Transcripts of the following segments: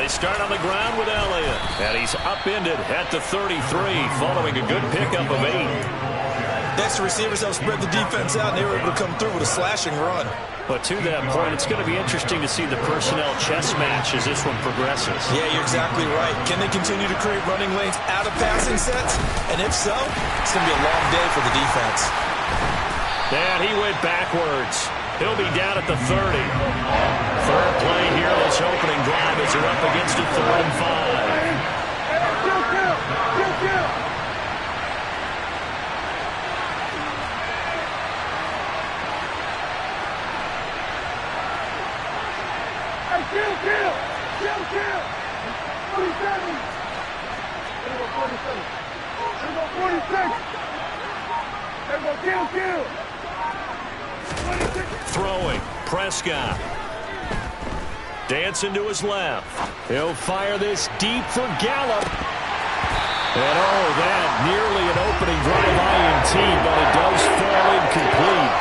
They start on the ground with Elliott. And he's upended at the 33 following a good pickup of 8. Next, the receivers have spread the defense out, and they were able to come through with a slashing run. But to that point, it's going to be interesting to see the personnel chess match as this one progresses. Yeah, you're exactly right. Can they continue to create running lanes out of passing sets? And if so, it's going to be a long day for the defense. And he went backwards. He'll be down at the 30. Third play here, this opening drive as they're up against a 3rd and 5. Throwing, Prescott. Dancing to his left. He'll fire this deep for Gallup. And that nearly an opening drive INT, but it does fall incomplete.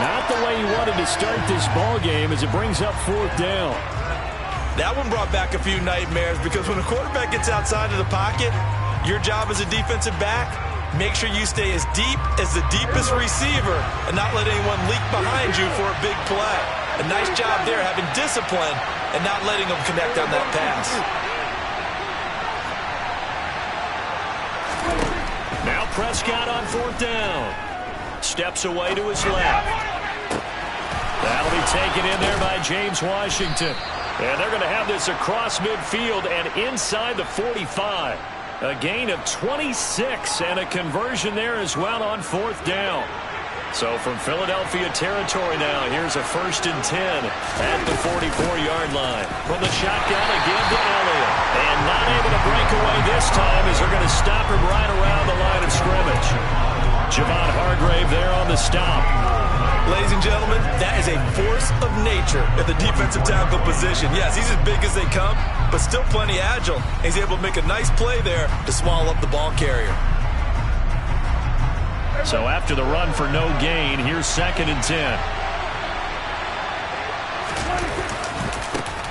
Not the way he wanted to start this ball game as it brings up 4th down. That one brought back a few nightmares because when a quarterback gets outside of the pocket, your job as a defensive back, make sure you stay as deep as the deepest receiver and not let anyone leak behind you for a big play. A nice job there having discipline and not letting them connect on that pass. Now Prescott on 4th down. Steps away to his left. That'll be taken in there by James Washington. And they're going to have this across midfield and inside the 45. A gain of 26 and a conversion there as well on 4th down. So from Philadelphia territory now, here's a 1st and 10 at the 44-yard line. From the shotgun again to Elliott. And not able to break away this time as they're going to stop him right around the line of scrimmage. Javon Hargrave there on the stop. Ladies and gentlemen, that is a force of nature at the defensive tackle position. Yes, he's as big as they come, but still plenty agile. He's able to make a nice play there to swallow up the ball carrier. So after the run for no gain, here's 2nd and 10.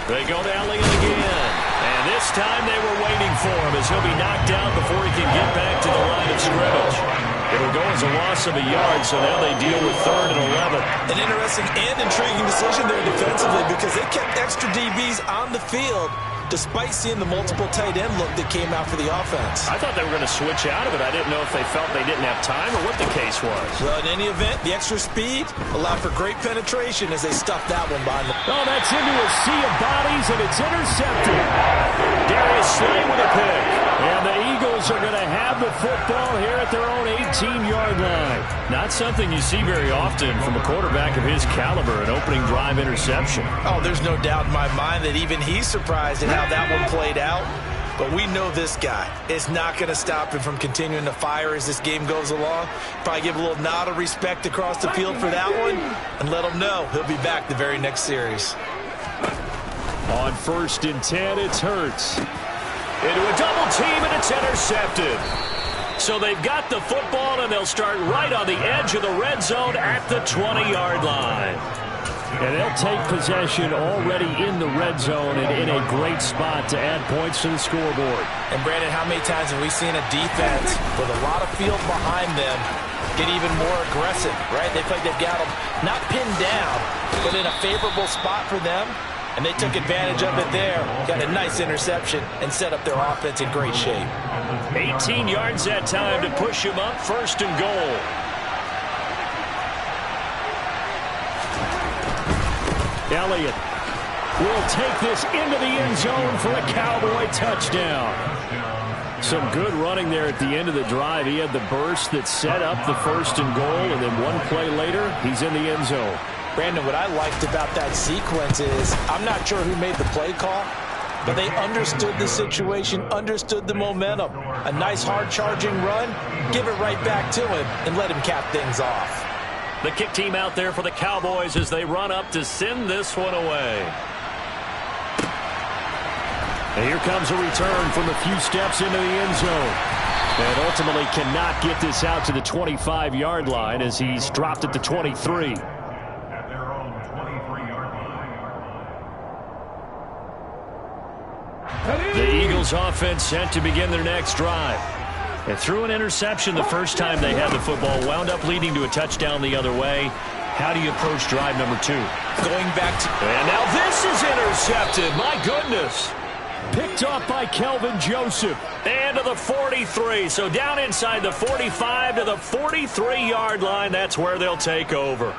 They go to Elliott again. And this time they were waiting for him as he'll be knocked down before he can get back to the line of scrimmage. It'll go as a loss of a yard, so now they deal with 3rd and 11. An interesting and intriguing decision there defensively because they kept extra DBs on the field despite seeing the multiple tight end look that came out for the offense. I thought they were going to switch out of it. I didn't know if they felt they didn't have time or what the case was. Well, in any event, the extra speed allowed for great penetration as they stuffed that one behind them. Oh, that's into a sea of bodies, and it's intercepted. Darius Slay with a pick. And the Eagles are going to have the football here at their own 18-yard line. Not something you see very often from a quarterback of his caliber, an opening drive interception. Oh, there's no doubt in my mind that even he's surprised at how that one played out. But we know this guy is not going to stop him from continuing to fire as this game goes along. Probably give a little nod of respect across the field for that one and let him know he'll be back the very next series. On 1st and 10, it's Hurts. Into a double team, and it's intercepted. So they've got the football, and they'll start right on the edge of the red zone at the 20-yard line. And they'll take possession already in the red zone and in a great spot to add points to the scoreboard. And, Brandon, how many times have we seen a defense with a lot of field behind them get even more aggressive, right? They feel like they've got them not pinned down, but in a favorable spot for them. And they took advantage of it there. Got a nice interception and set up their offense in great shape. 18 yards that time to push him up 1st and goal. Elliott will take this into the end zone for a Cowboy touchdown. Some good running there at the end of the drive. He had the burst that set up the 1st and goal, and then one play later, he's in the end zone. Brandon, what I liked about that sequence is I'm not sure who made the play call, but they understood the situation, understood the momentum. A nice hard-charging run, give it right back to him, and let him cap things off. The kick team out there for the Cowboys as they run up to send this one away. And here comes a return from a few steps into the end zone. And ultimately cannot get this out to the 25-yard line as he's dropped at the 23. Eagles offense set to begin their next drive. And threw an interception the first time they had the football, wound up leading to a touchdown the other way. How do you approach drive number 2? Going back to... And now this is intercepted. My goodness. Picked off by Kelvin Joseph. And to the 43. So down inside the 45 to the 43-yard line. That's where they'll take over.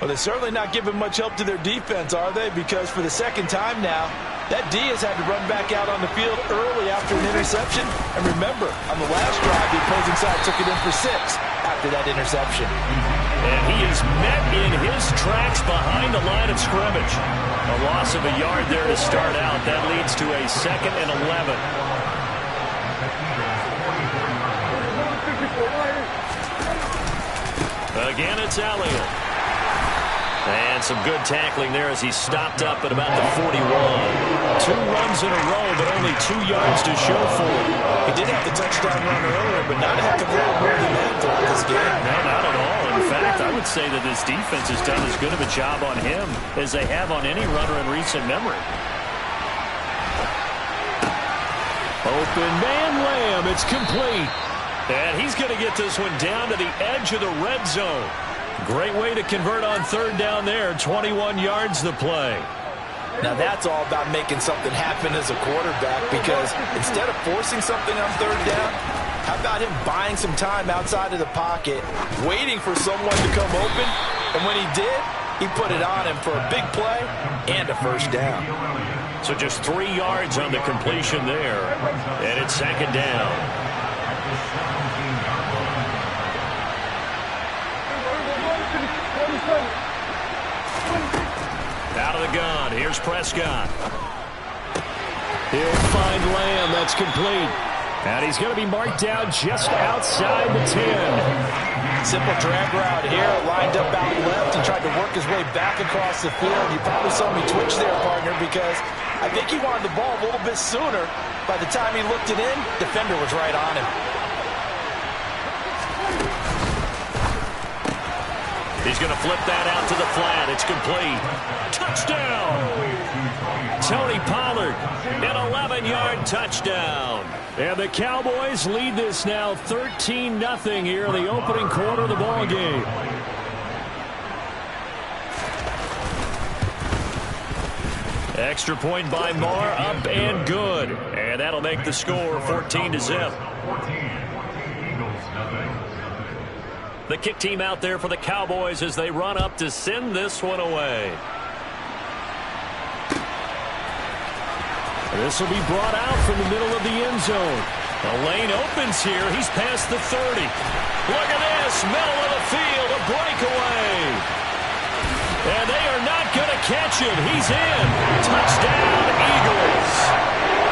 Well, they're certainly not giving much help to their defense, are they? Because for the second time now, that D has had to run back out on the field early after an interception. And remember, on the last drive, the opposing side took it in for 6 after that interception. And he is met in his tracks behind the line of scrimmage. A loss of a yard there to start out. That leads to a 2nd and 11. Again, it's Elliott. And some good tackling there as he stopped up at about the 41. 2 runs in a row, but only 2 yards to show for it. He did have the touchdown run earlier, but not a heck of a lot more than that throughout this game. No, not at all. In fact, I would say that this defense has done as good of a job on him as they have on any runner in recent memory. Open man Lamb. It's complete. And he's going to get this one down to the edge of the red zone. Great way to convert on 3rd down there. 21 yards the play. Now that's all about making something happen as a quarterback, because instead of forcing something on 3rd down, how about him buying some time outside of the pocket, waiting for someone to come open, and when he did, he put it on him for a big play and a 1st down. So just 3 yards on the completion there, and it's 2nd down. Out of the gun, here's Prescott. He'll find Lamb, that's complete. And he's going to be marked down just outside the 10. Simple drag route here, lined up out left. He tried to work his way back across the field. You probably saw me twitch there, partner, because I think he wanted the ball a little bit sooner. By the time he looked it in, defender was right on him. He's going to flip that out to the flat. It's complete. Touchdown! Tony Pollard, an 11-yard touchdown. And the Cowboys lead this now 13-0 here in the opening quarter of the ball game. Extra point by Marr, up and good. And that'll make the score 14-0. The kick team out there for the Cowboys as they run up to send this one away. This will be brought out from the middle of the end zone. The lane opens here. He's past the 30. Look at this. Middle of the field. A breakaway. And they are not going to catch him. He's in. Touchdown, Eagles.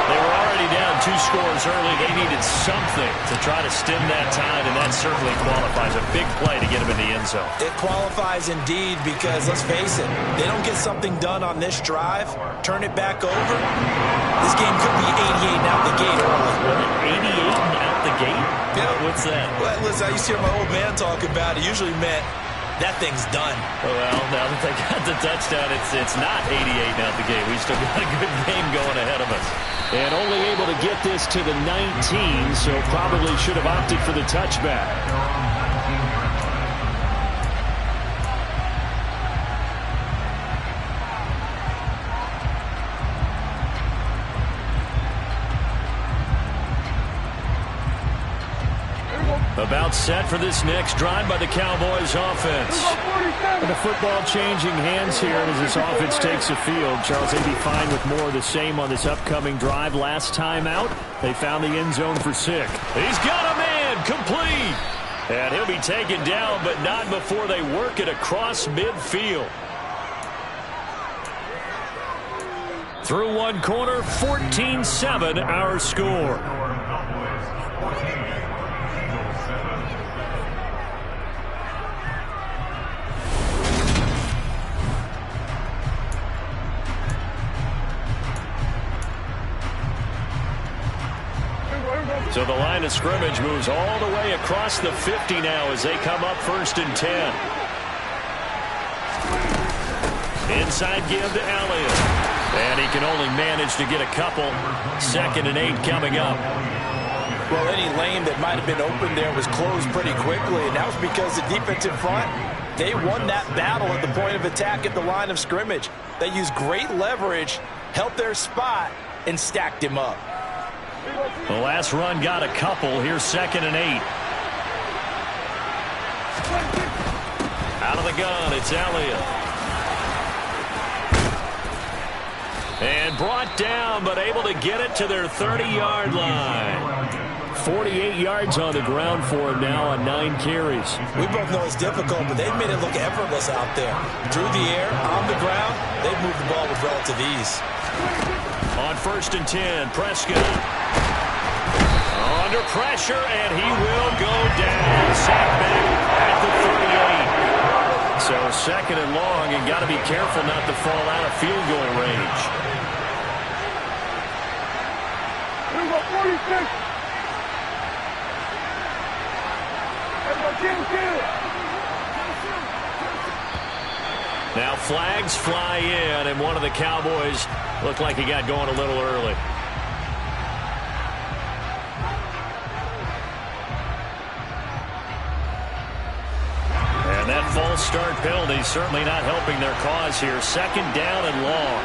They were already down 2 scores early. They needed something to try to stem that tide, and that certainly qualifies. A big play to get him in the end zone. It qualifies indeed, because let's face it, they don't get something done on this drive, turn it back over, this game could be 88 out the gate early. 88 out the gate? Yeah. What's that? Well, listen, I used to hear my old man talk about it. Usually meant that thing's done. Well, now that they got the touchdown, it's not 88 out the gate. We still got a good game going ahead of us. And only able to get this to the 19, so probably should have opted for the touchback. About set for this next drive by the Cowboys offense. And the football changing hands here as this offense takes the field. Charles, they'd be fine with more of the same on this upcoming drive. Last time out, they found the end zone for 6. He's got a man, complete. And he'll be taken down, but not before they work it across midfield. Through one corner, 14-7 our score. So the line of scrimmage moves all the way across the 50 now as they come up 1st and 10. Inside give to Elliott. And he can only manage to get a couple. 2nd and 8 coming up. Well, any lane that might have been open there was closed pretty quickly, and that was because the defensive front, they won that battle at the point of attack at the line of scrimmage. They used great leverage, held their spot, and stacked him up. The last run got a couple. Here's 2nd and 8. Out of the gun, it's Elliott. And brought down, but able to get it to their 30-yard line. 48 yards on the ground for him now on 9 carries. We both know it's difficult, but they've made it look effortless out there. Through the air, on the ground, they've moved the ball with relative ease. On 1st and 10, Prescott. Under pressure, and he will go down. Sacked back at the 38. So 2nd and long, and got to be careful not to fall out of field goal range. 46. Now flags fly in, and one of the Cowboys looked like he got going a little early. And that false start penalty certainly not helping their cause here. 2nd down and long.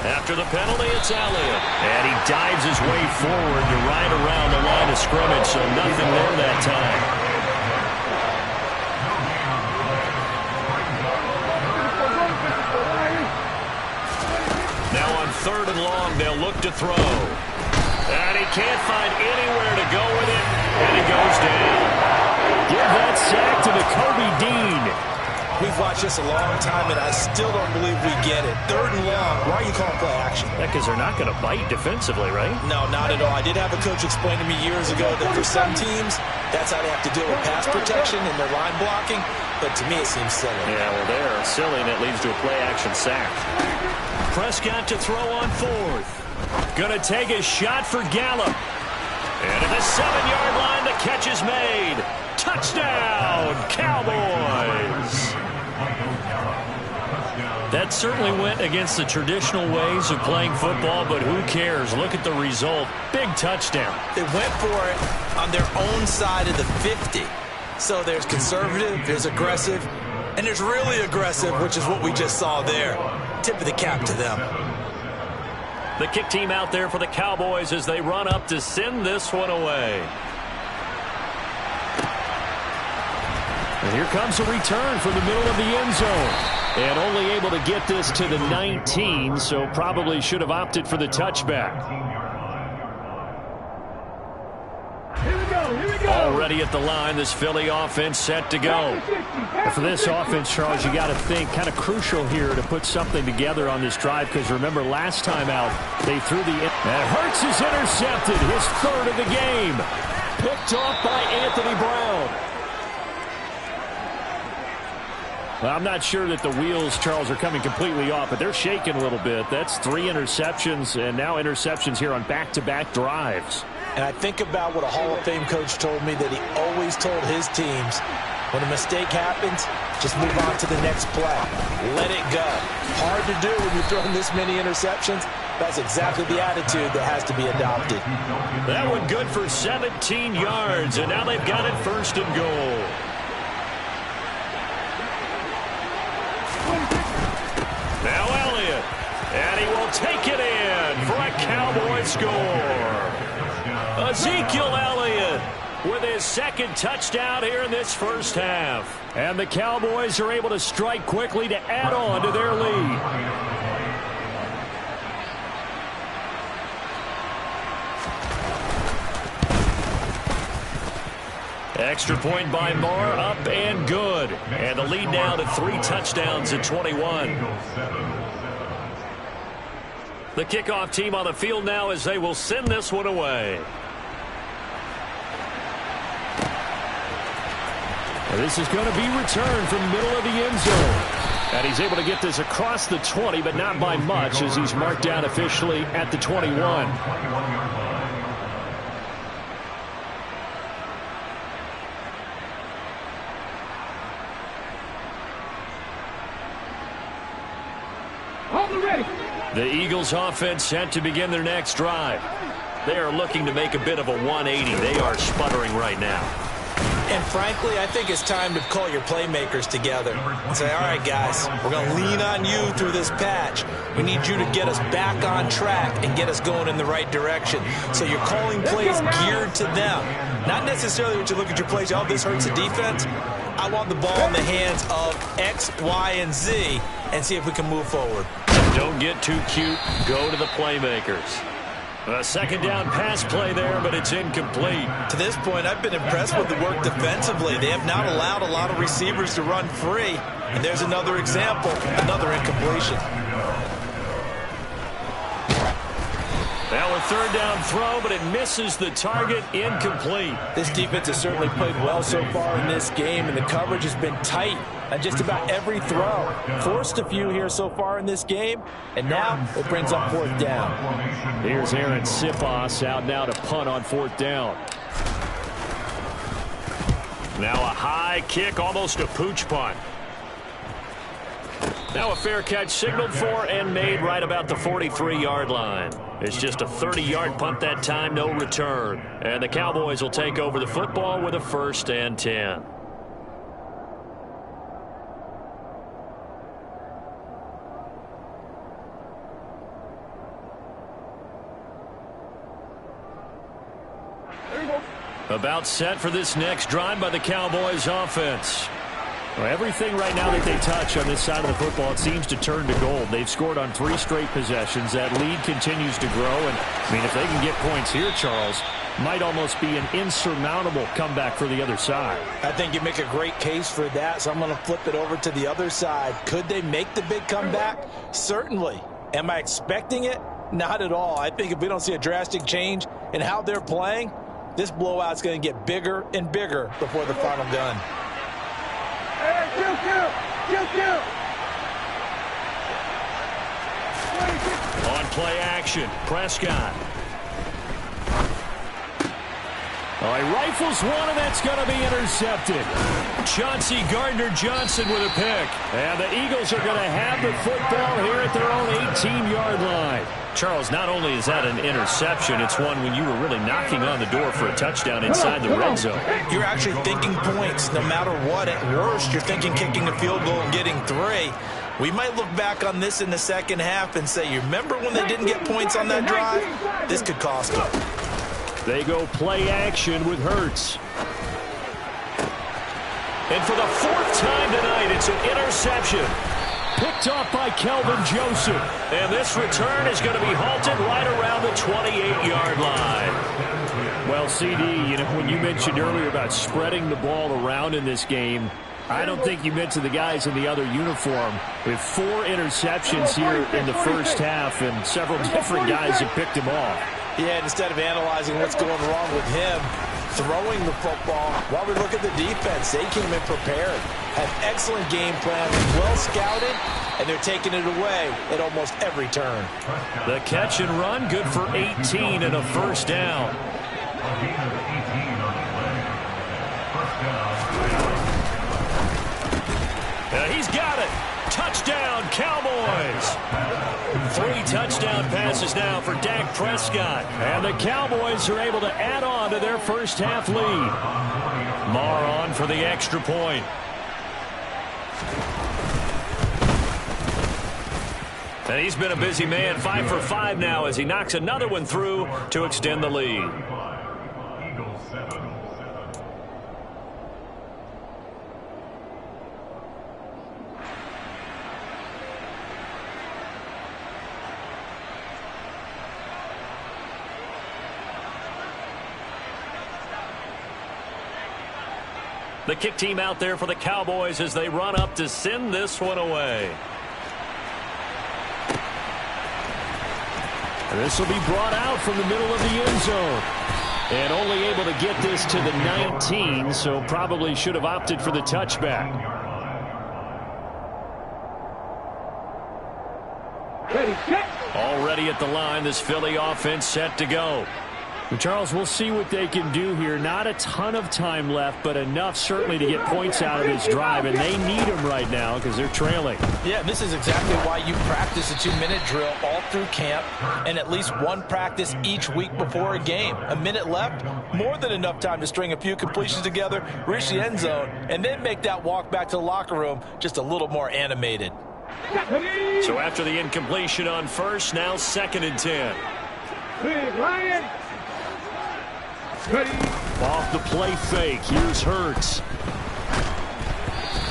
After the penalty, it's Elliott. And he dives his way forward to right around the line of scrimmage, so nothing there that time. Now on 3rd and long, they'll look to throw. And he can't find anywhere to go with it, and he goes down. Give that sack to Kobe Dean. We've watched this a long time, and I still don't believe we get it. 3rd and long. Why are you calling play action? Because they're not going to bite defensively, right? No, not at all. I did have a coach explain to me years ago that for some teams, that's how they have to deal with pass protection and their line blocking. But to me, it seems silly. Yeah, well, they're silly, and it leads to a play-action sack. Prescott to throw on 4th. Going to take a shot for Gallup. And at the 7-yard line, the catch is made. Touchdown, Cowboys! That certainly went against the traditional ways of playing football, but who cares? Look at the result. Big touchdown. They went for it on their own side of the 50. So there's conservative, there's aggressive, and there's really aggressive, which is what we just saw there. Tip of the cap to them. The kick team out there for the Cowboys as they run up to send this one away. And here comes a return from the middle of the end zone. And only able to get this to the 19, so probably should have opted for the touchback. Here we go. Already at the line, this Philly offense set to go. For this offense, Charles, you got to think kind of crucial here to put something together on this drive, because remember last time out, they threw the... And Hurts is intercepted, his 3rd of the game. Picked off by Anthony Brown. Well, I'm not sure that the wheels, Charles, are coming completely off, but they're shaking a little bit. That's 3 interceptions, and now interceptions here on back-to-back drives. And I think about what a Hall of Fame coach told me that he always told his teams, when a mistake happens, just move on to the next play. Let it go. Hard to do when you're throwing this many interceptions. That's exactly the attitude that has to be adopted. That one good for 17 yards, and now they've got it 1st and goal. Now Elliott, and he will take it in for a Cowboy score. Ezekiel Elliott with his 2nd touchdown here in this first half. And the Cowboys are able to strike quickly to add on to their lead. Extra point by Moore, up and good. And the lead now to 3 touchdowns at 21. The kickoff team on the field now as they will send this one away. And this is going to be returned from the middle of the end zone. And he's able to get this across the 20, but not by much, as he's marked down officially at the 21. on the ready. The Eagles offense set to begin their next drive. They are looking to make a bit of a 180. They are sputtering right now. And frankly, I think it's time to call your playmakers together and say, all right, guys, we're going to lean on you through this patch. We need you to get us back on track and get us going in the right direction. So you're calling plays geared to them. Not necessarily when you look at your plays, oh, this hurts the defense. I want the ball in the hands of X, Y, and Z and see if we can move forward. Don't get too cute. Go to the playmakers. A second down pass play there, but it's incomplete. To this point, I've been impressed with the work defensively. They have not allowed a lot of receivers to run free. And there's another example, another incompletion. Now a third down throw, but it misses the target, incomplete. This defense has certainly played well so far in this game, and the coverage has been tight on just about every throw. Forced a few here so far in this game, and now it brings up fourth down. Here's Aaron Siposs out now to punt on fourth down. Now a high kick, almost a pooch punt. Now a fair catch signaled for and made right about the 43-yard line. It's just a 30-yard punt that time, no return. And the Cowboys will take over the football with a 1st and 10. About set for this next drive by the Cowboys offense. Well, everything right now that they touch on this side of the football, it seems to turn to gold. They've scored on 3 straight possessions. That lead continues to grow. And, I mean, if they can get points here, Charles, might almost be an insurmountable comeback for the other side. I think you make a great case for that, so I'm going to flip it over to the other side. Could they make the big comeback? Certainly. Am I expecting it? Not at all. I think if we don't see a drastic change in how they're playing, this blowout's going to get bigger and bigger before the final gun. On play action, Prescott. Oh, he rifles one, and that's going to be intercepted. Chauncey Gardner-Johnson with a pick. And the Eagles are going to have the football here at their own 18-yard line. Charles, not only is that an interception, it's one when you were really knocking on the door for a touchdown inside the red zone. You're actually thinking points no matter what. At worst, you're thinking kicking a field goal and getting 3. We might look back on this in the second half and say, you remember when they didn't get points on that drive? This could cost them. They go play action with Hurts. And for the 4th time tonight, it's an interception. Picked off by Kelvin Joseph. And this return is going to be halted right around the 28-yard line. Well, CD, you know, when you mentioned earlier about spreading the ball around in this game, I don't think you mentioned the guys in the other uniform. We have 4 interceptions here in the first half, and several different guys have picked him off. Yeah, and instead of analyzing what's going wrong with him, throwing the football, while we look at the defense, they came in prepared, had excellent game plan, well scouted, and they're taking it away at almost every turn. The catch and run, good for 18 and a 1st down. He's got it. Touchdown, Cowboys. 3 touchdown passes now for Dak Prescott. And the Cowboys are able to add on to their first half lead. Maher on for the extra point. And he's been a busy man, 5 for 5 now as he knocks another one through to extend the lead. The kick team out there for the Cowboys as they run up to send this one away. And this will be brought out from the middle of the end zone. And only able to get this to the 19, so probably should have opted for the touchback. Ready, set. Already at the line, this Philly offense set to go. Charles, we'll see what they can do here. Not a ton of time left, but enough certainly to get points out of this drive, and they need them right now because they're trailing. Yeah, this is exactly why you practice a 2-minute drill all through camp and at least one practice each week before a game. A minute left, more than enough time to string a few completions together, reach the end zone, and then make that walk back to the locker room just a little more animated. So after the incompletion on first, now 2nd and 10. Ryan. Ready. Off the play fake, here's Hurts.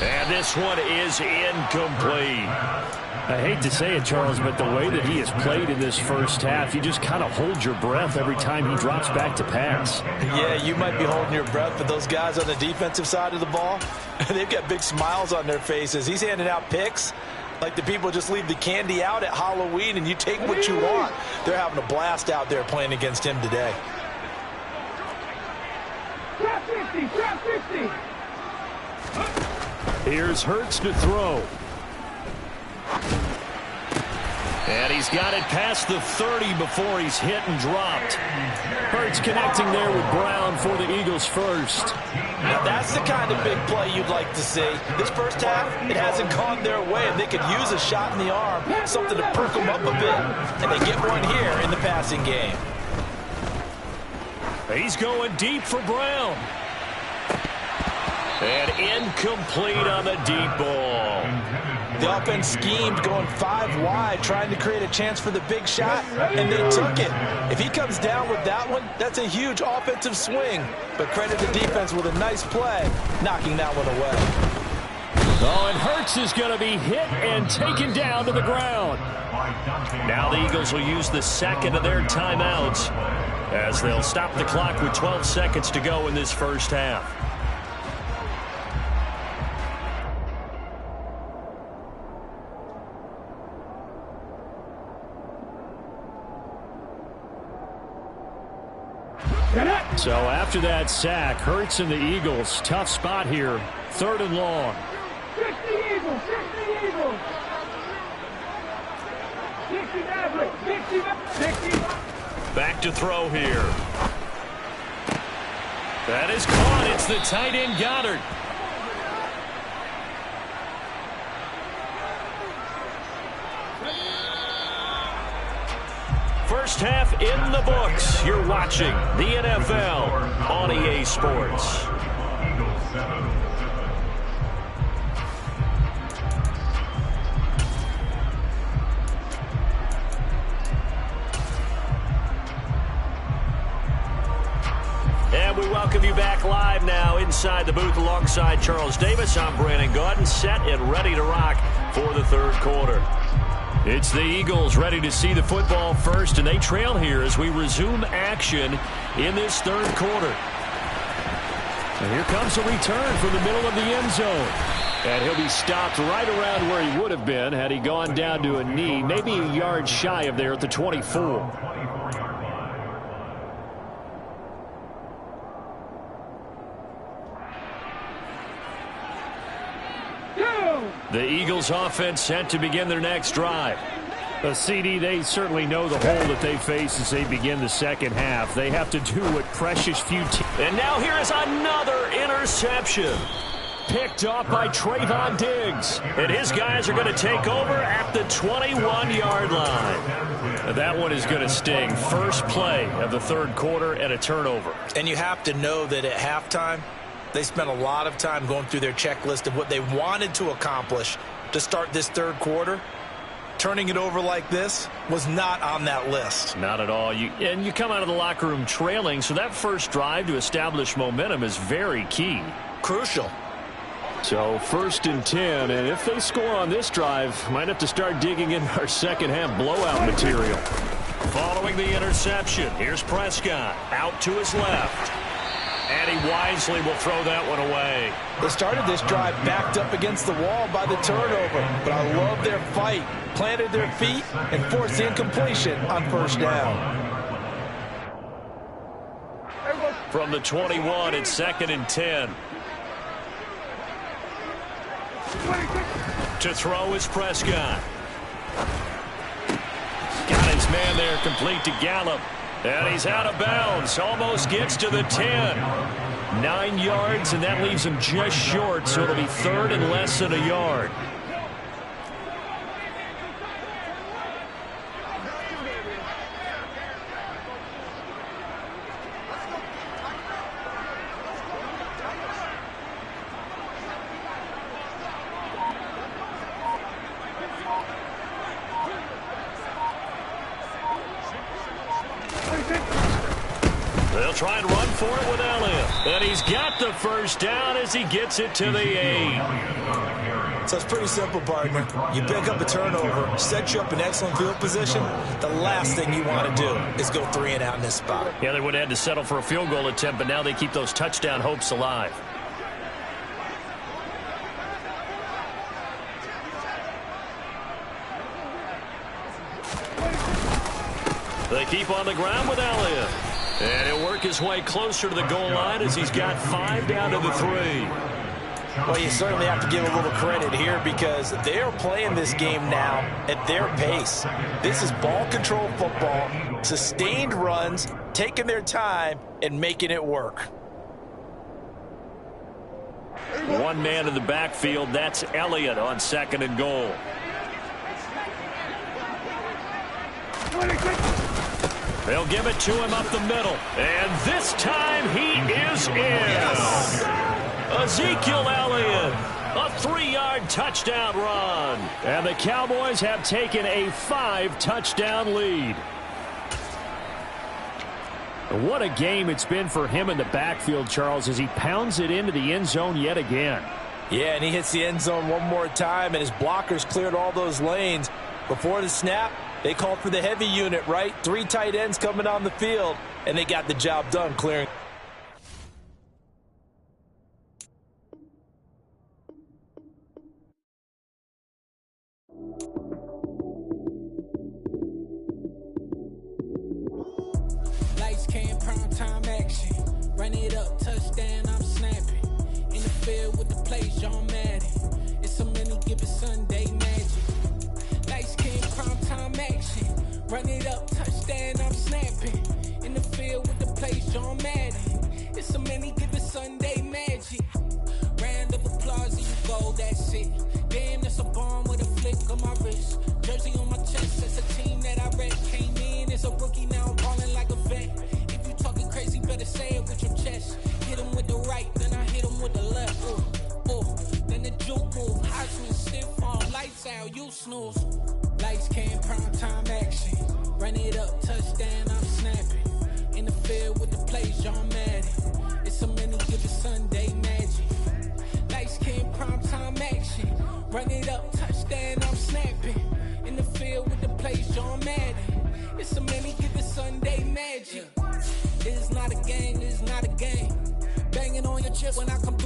And this one is incomplete. I hate to say it, Charles, but the way that he has played in this first half, you just kind of hold your breath every time he drops back to pass. Yeah, you might be holding your breath, but those guys on the defensive side of the ball, they've got big smiles on their faces. He's handing out picks like the people just leave the candy out at Halloween and you take what you want. They're having a blast out there playing against him today. Trap 50, trap 50. Here's Hurts to throw. And he's got it past the 30 before he's hit and dropped. Hurts connecting there with Brown for the Eagles first. Now that's the kind of big play you'd like to see. This first half, it hasn't gone their way, and they could use a shot in the arm, something to perk them up a bit. And they get one here in the passing game. He's going deep for Brown. And incomplete on the deep ball. The offense schemed going 5 wide, trying to create a chance for the big shot, and they took it. If he comes down with that one, that's a huge offensive swing. But credit the defense with a nice play, knocking that one away. Oh, and Hurts is going to be hit and taken down to the ground. Now the Eagles will use the second of their timeouts as they'll stop the clock with 12 seconds to go in this first half. So after that sack, Hurts and the Eagles, tough spot here, 3rd and long. 60 Eagles, 60 Eagles. 60 Maverick, 60. Back to throw here. That is caught. It's the tight end Goddard. First half in the books. You're watching the NFL on EA Sports. And we welcome you back live now inside the booth alongside Charles Davis. I'm Brandon Gaudin, set and ready to rock for the 3rd quarter. It's the Eagles ready to see the football first, and they trail here as we resume action in this 3rd quarter. And here comes a return from the middle of the end zone. And he'll be stopped right around where he would have been had he gone down to a knee, maybe a yard shy of there at the 24. The Eagles offense set to begin their next drive. CD, they certainly know the hole that they face as they begin the second half. They have to do what precious few teams. And now here is another interception. Picked off by Trayvon Diggs. And his guys are going to take over at the 21-yard line. That one is going to sting. First play of the 3rd quarter and a turnover. And you have to know that at halftime, they spent a lot of time going through their checklist of what they wanted to accomplish to start this 3rd quarter. Turning it over like this was not on that list. Not at all. And you come out of the locker room trailing, so that first drive to establish momentum is very key. Crucial. So 1st and 10, and if they score on this drive, might have to start digging in our second half blowout material. Following the interception, here's Prescott out to his left. And he wisely will throw that one away. They started this drive backed up against the wall by the turnover, but I love their fight. Planted their feet and forced the incompletion on 1st down. From the 21, it's 2nd and 10. To throw is Prescott. Got his man there complete to Gallup. And he's out of bounds. Almost gets to the 10. 9 yards, and that leaves him just short, so it'll be third and less than a yard. They'll try and run for it with Elliott. And he's got the first down as he gets it to the 8. So it's pretty simple, partner. You pick up a turnover, set you up in excellent field position. The last thing you want to do is go 3 and out in this spot. Yeah, they would have had to settle for a field goal attempt, but now they keep those touchdown hopes alive. They keep on the ground with Elliott. And he'll work his way closer to the goal line as he's got 5 down to the 3. Well, you certainly have to give a little credit here because they're playing this game now at their pace. This is ball control football, sustained runs, taking their time, and making it work. One man in the backfield, that's Elliott on 2nd and goal. They'll give it to him up the middle. And this time he is in. Yes. Ezekiel Elliott, a 3-yard touchdown run. And the Cowboys have taken a 5-touchdown lead. What a game it's been for him in the backfield, Charles, as he pounds it into the end zone yet again. Yeah, and he hits the end zone one more time, and his blockers cleared all those lanes. Before the snap, they called for the heavy unit, right? 3 tight ends coming on the field, and they got the job done clearing. Lights, cam, prime time action. Run it up, touchdown, I'm snapping. In the field with the plays, John Madden. It's so many, give it Sunday magic. Lights, cam, prime time action. Run it up, touchdown, I'm snapping. In the field with the plays, John Madden. It's so many, give it Sunday magic. Round of applause, and you go, that's it. Damn, that's a bomb with a flick on my wrist. Jersey on my chest, that's a team that I rep. Came in as a rookie, now I'm balling like a vet. If you talking crazy, better say it with your chest. Hit him with the right, then I hit him with the left. Then the juke move, Heisman, stiff arm, lights out, you snooze. Lights, cam, prime time action. Run it up, touchdown, I'm snapping. In the field with the plays, John Madden. It's so many, give it Sunday magic. Lights, cam, prime time action. Run it up, touchdown, I'm snapping. In the field with the plays, John Madden. It's so many, give it Sunday magic. This is not a game, this is not a game. Banging on your chest when I come